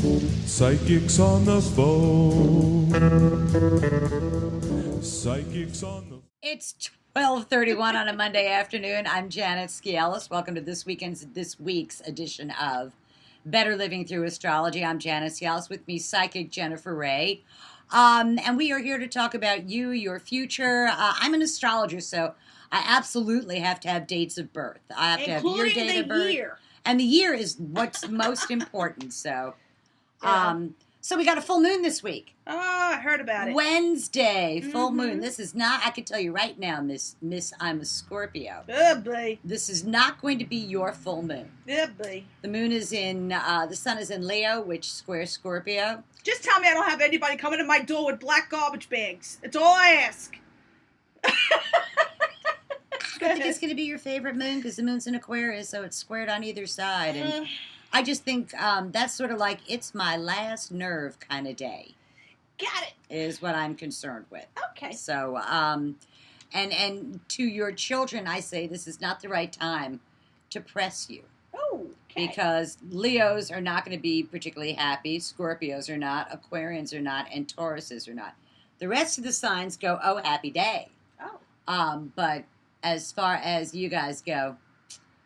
Psychics on the phone. Psychics on the phone. It's 12:31 on a Monday afternoon. I'm Janet Sciales. Welcome to this week's edition of Better Living Through Astrology. I'm Janet Sciales. With me, PsychicJenniferRae. And we are here to talk about you, your future. I'm an astrologer, so I absolutely have to have dates of birth. I have to have your date of birth. Year. And the year is what's most important. So, so we got a full moon this week. Oh, I heard about it. Wednesday, full moon. This is not, I can tell you right now, Miss, I'm a Scorpio. Oh, boy. This is not going to be your full moon. Oh, boy. The moon is in, the sun is in Leo, which squares Scorpio. Just tell me I don't have anybody coming to my door with black garbage bags. That's all I ask. I don't think it's going to be your favorite moon because the moon's in Aquarius, so it's squared on either side. And I just think that's sort of like it's my last nerve kind of day. Got it. Is what I'm concerned with. Okay. So, and to your children, I say this is not the right time to press you. Oh, okay. Because Leos are not going to be particularly happy, Scorpios are not, Aquarians are not, and Tauruses are not. The rest of the signs go, oh, happy day. Oh. But as far as you guys go,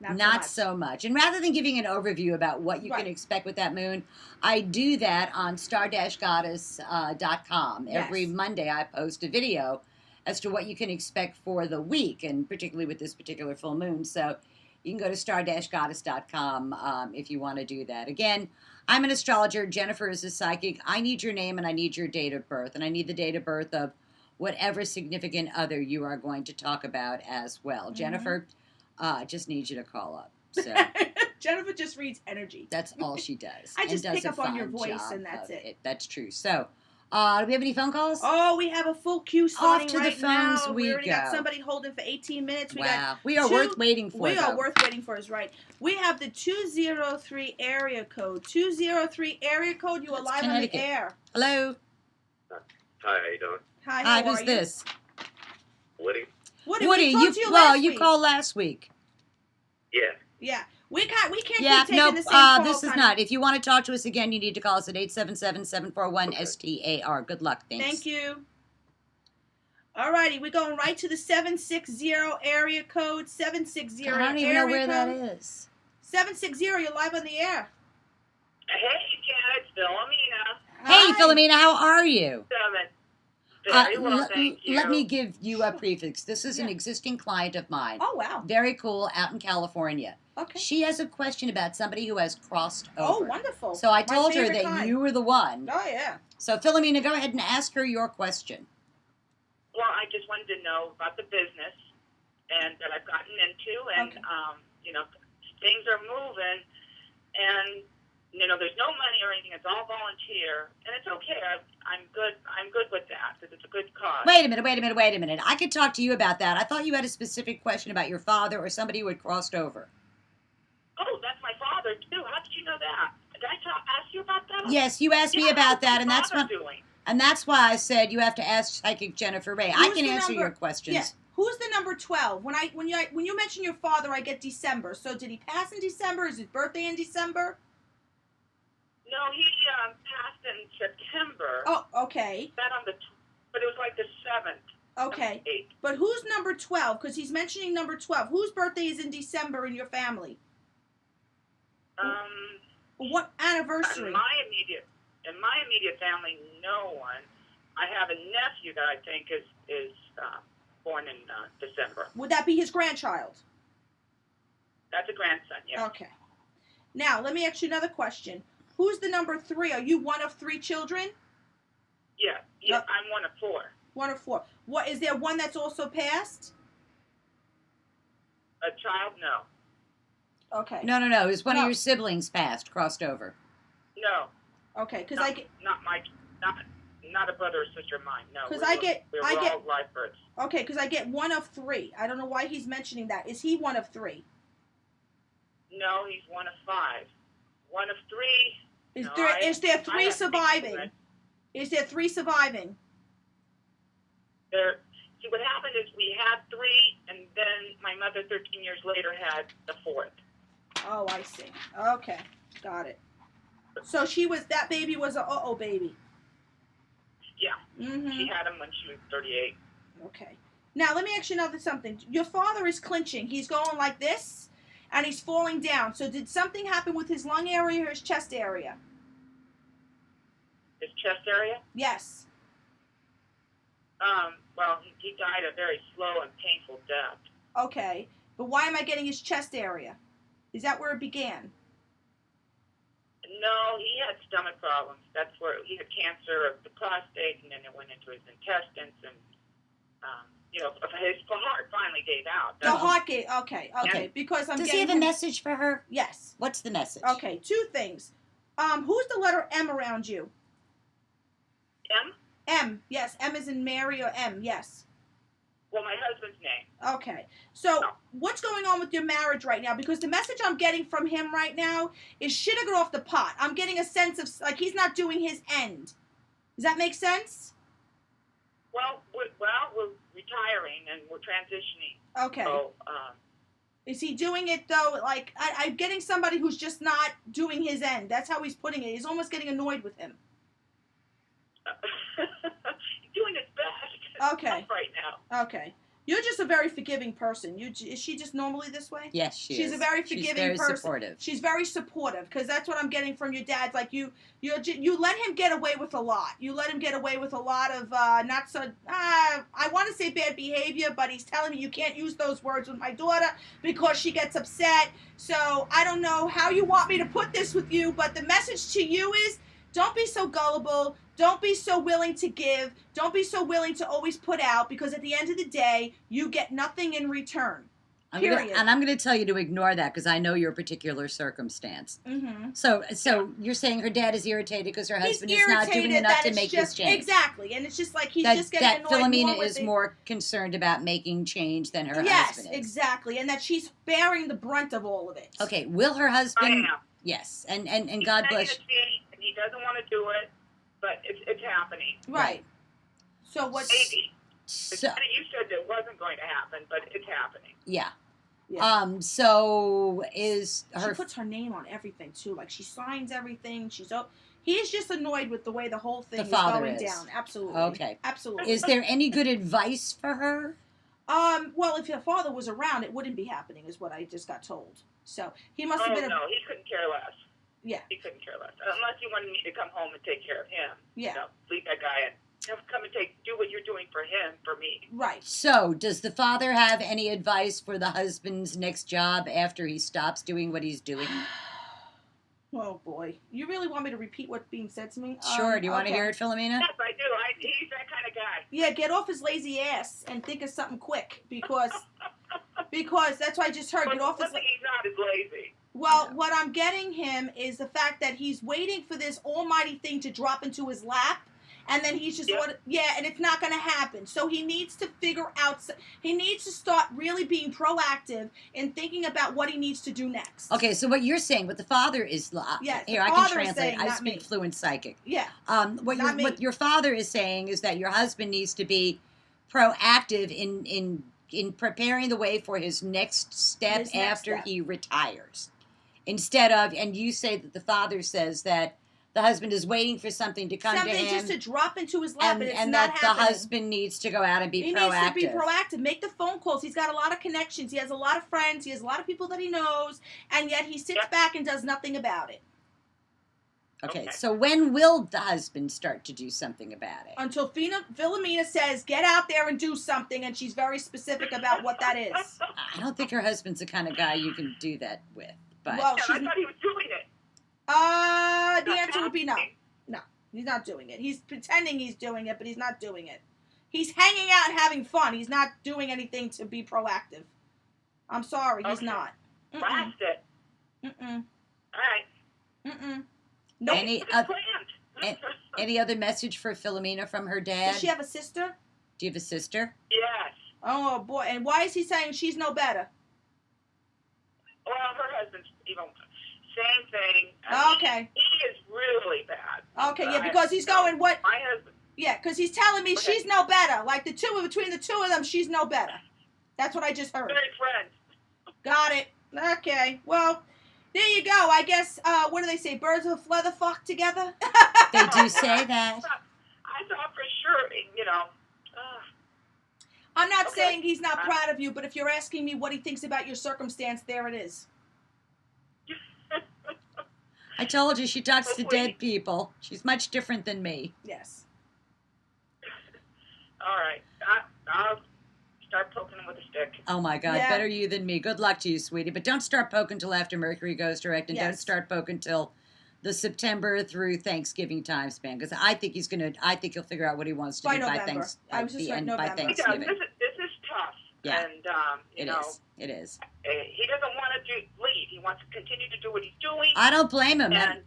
not so much. And rather than giving an overview about what you can expect with that moon, I do that on StarGoddess.com. Yes. Every Monday I post a video as to what you can expect for the week, and particularly with this particular full moon. So you can go to star-goddess.com if you want to do that. Again, I'm an astrologer. Jennifer is a psychic. I need your name and I need your date of birth. And I need the date of birth of whatever significant other you are going to talk about as well. Jennifer just needs you to call up. So Jennifer just reads energy. that's all she does. I just and does pick a up on your fine voice job and that's of it. That's true. So, do we have any phone calls? Oh, we have a full queue starting to the right phones now. we already got go. somebody holding for 18 minutes. We are worth waiting for. We are worth waiting for, is right. We have the 203 area code. 203 area code. You are live on the air. Hello. Hi, how you doing? Hi, Hi, how who's are this? Woody? Woody, Woody, we talked to you last you week. called last week. Yeah. Yeah. We can't keep Yeah, taking no, the same call. this is not. If you want to talk to us again, you need to call us at 877-741-STAR. Good luck. Thanks. Thank you. All righty, we're going right to the 760 area code. 760 I don't even know where that is. 760, you're live on the air. Hey, Janet, Philomena. Hey, Hi. Philomena, how are you? Very well, thank you. Let me give you a prefix. This is an existing client of mine. Oh, wow. Very cool, out in California. Okay. She has a question about somebody who has crossed Oh, over. wonderful. So I My told her favorite that kind. you were the one. Oh, yeah. So, Philomena, go ahead and ask her your question. Well, I just wanted to know about the business and that I've gotten into, and things are moving, and there's no money or anything. It's all volunteer, and it's okay. I'm good. I'm good with that because it's a good cause. Wait a minute. I could talk to you about that. I thought you had a specific question about your father or somebody who had crossed over. Oh, that's my father too. How did you know that? Did I ask you about that? Yes, you asked me about that, and that's what. Doing? And that's why I said you have to ask Psychic Jennifer Rae. I can answer your questions. Yeah. Who's the number 12? When you mention your father, I get December. So did he pass in December? Is his birthday in December? No, he passed in September. Oh, okay. That but it was like the 7th. Okay. 8th. But who's number 12? Because he's mentioning number 12. Whose birthday is in December in your family? What anniversary? In my immediate family, no one. I have a nephew that I think is born in December. Would that be his grandchild? That's a grandson, yes. Okay. Now, let me ask you another question. Who's the number 3? Are you one of 3 children? Yeah, I'm one of 4. One of 4. What is there one that's also passed? A child, no. Okay. No. Is one of your siblings passed, crossed over? No. Okay, because not a brother or sister of mine. No. Because we were all live births. Okay, because I get one of 3. I don't know why he's mentioning that. Is he one of 3? No, he's one of 5. One of 3. Is there 3 surviving? Is there 3 surviving? See, what happened is we had 3, and then my mother 13 years later had the 4th. Oh, I see. Okay, got it. So that baby was a uh-oh baby. Yeah. Mm-hmm. She had him when she was 38. Okay. Now, let me ask you something. Your father is clinching. He's going like this, and he's falling down. So did something happen with his lung area or his chest area? His chest area? Yes. Well, he died a very slow and painful death. Okay. But why am I getting his chest area? Is that where it began? No, he had stomach problems. That's where he had cancer of the prostate, and then it went into his intestines, and his heart finally gave out. The heart gave. Okay. Because Does he have a message for her? Yes. What's the message? Okay. 2 things. Who's the letter M around you? M? M. Yes. M is in Mary or M. Yes. Well, my husband's name. Okay. So, what's going on with your marriage right now? Because the message I'm getting from him right now is shit to get off the pot. I'm getting a sense of, like, he's not doing his end. Does that make sense? Well, we're retiring and we're transitioning. Okay. So, is he doing it, though? Like, I'm getting somebody who's just not doing his end. That's how he's putting it. He's almost getting annoyed with him. he's doing his best. Okay. Right now. Okay. You're just a very forgiving person. Is she just normally this way? Yes, she is. She's a very forgiving person. She's very supportive. She's very supportive, because that's what I'm getting from your dad. Like, you let him get away with a lot. You let him get away with a lot of not so, I want to say bad behavior, but he's telling me you can't use those words with my daughter because she gets upset. So I don't know how you want me to put this with you, but the message to you is, don't be so gullible. Don't be so willing to give. Don't be so willing to always put out, because at the end of the day, you get nothing in return. Period. I'm going to tell you to ignore that, because I know your particular circumstance. Mm-hmm. So you're saying her dad is irritated because her husband is not doing enough to make this change. Exactly. And it's just like he's just getting annoyed. That Philomena more is more concerned about making change than her husband is. Yes, exactly. And that she's bearing the brunt of all of it. Okay. Will her husband... I am. Yes. And God bless... He doesn't want to do it, but it's happening. Right. So what? Maybe. So, You said it wasn't going to happen, but it's happening. yeah. Yeah. So is her... She puts her name on everything, too. Like, she signs everything. He's just annoyed with the way the whole thing is going down. Absolutely. Okay. Absolutely. Is there any good advice for her? Well, if your father was around, it wouldn't be happening, is what I just got told. So, he must have been... no, he couldn't care less. Yeah. He couldn't care less. Unless he wanted me to come home and take care of him. Yeah. Leave that guy and come and do what you're doing for him, for me. Right. So, does the father have any advice for the husband's next job after he stops doing what he's doing? Oh, boy. You really want me to repeat what's being said to me? Sure. Do you want to hear it, Philomena? Yes, I do. He's that kind of guy. Yeah, get off his lazy ass and think of something quick, because that's what I just heard. Get off his... He's not as lazy. Well, what I'm getting him is the fact that he's waiting for this almighty thing to drop into his lap, and then he's just, and it's not going to happen. So he needs to figure out, he needs to start really being proactive in thinking about what he needs to do next. Okay, so what you're saying, what the father is, yes, here, I can translate, I speak fluent psychic. Yeah. What your father is saying is that your husband needs to be proactive in preparing the way for his next step after he retires. Instead of, and you say that the father says that the husband is waiting for something to come to him. Something just to drop into his lap, and it's and not that happening. the husband needs to go out and be proactive. He needs to be proactive. Make the phone calls. He's got a lot of connections. He has a lot of friends. He has a lot of people that he knows, and yet he sits back and does nothing about it. Okay, so when will the husband start to do something about it? Until Philomena says, get out there and do something, and she's very specific about what that is. I don't think her husband's the kind of guy you can do that with. But well, I thought he was doing it. The answer would be no. No, he's not doing it. He's pretending he's doing it, but he's not doing it. He's hanging out and having fun. He's not doing anything to be proactive. I'm sorry, he's not. Blast it. Mm-mm. All right. Mm-mm. Nope. Any other message for Philomena from her dad? Does she have a sister? Do you have a sister? Yes. Oh, boy. And why is he saying she's no better? Well, her husband's even same thing. Okay. He is really bad. Okay, yeah, because he's going, what? My husband. Yeah, because he's telling me she's no better. Like, between the two of them, she's no better. That's what I just heard. Very friends. Got it. Okay. Well, There you go. I guess, what do they say? Birds of a feather flock together? They do say that. I thought for sure, you know. I'm not Okay. saying he's not proud of you, but if you're asking me what he thinks about your circumstance, there it is. I told you she talks to Hopefully. dead people. She's much different than me. Yes. All right. I'll start poking him with a stick. Oh my God, Yeah. better you than me. Good luck to you, sweetie. But don't start poking till after Mercury goes direct, and don't Yes. start poking till the September through Thanksgiving time span, because I think he'll figure out what he wants to By do by November. I was just right, by November. He does. Thanksgiving. This is tough. Yeah. And, you It know, is. It is. he doesn't want to leave. He wants to continue to do what he's doing. I don't blame him. And,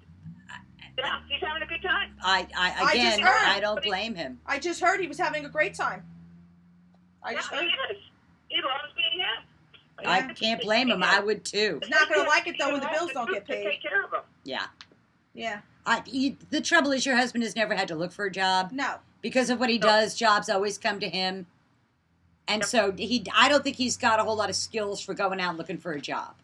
yeah, he's having a good time. Again, heard. I don't blame him. I just heard he was having a great time. I just Yeah, heard. he is. He loves being him. I can't blame him. I would too. He's not going to like it, though, when the He bills wants don't to get paid. Take care of him. Yeah. Yeah. The trouble is, your husband has never had to look for a job No. because of what he does. Jobs always come to him, and so I don't think he's got a whole lot of skills for going out looking for a job.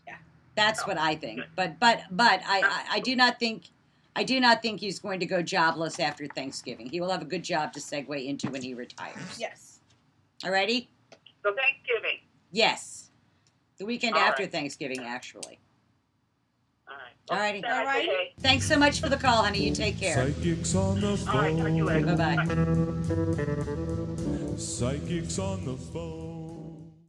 Yeah. That's what I think. But I do not think he's going to go jobless after Thanksgiving. He will have a good job to segue into when he retires. Yes. Alrighty? So Thanksgiving. Yes. The weekend All after right. Thanksgiving, actually. All right. Alrighty. Then I say, Alrighty. hey, Thanks so much for the call, honey. You take care. Psychics on the all right, talk to you later. phone. Bye-bye. Psychics on the phone.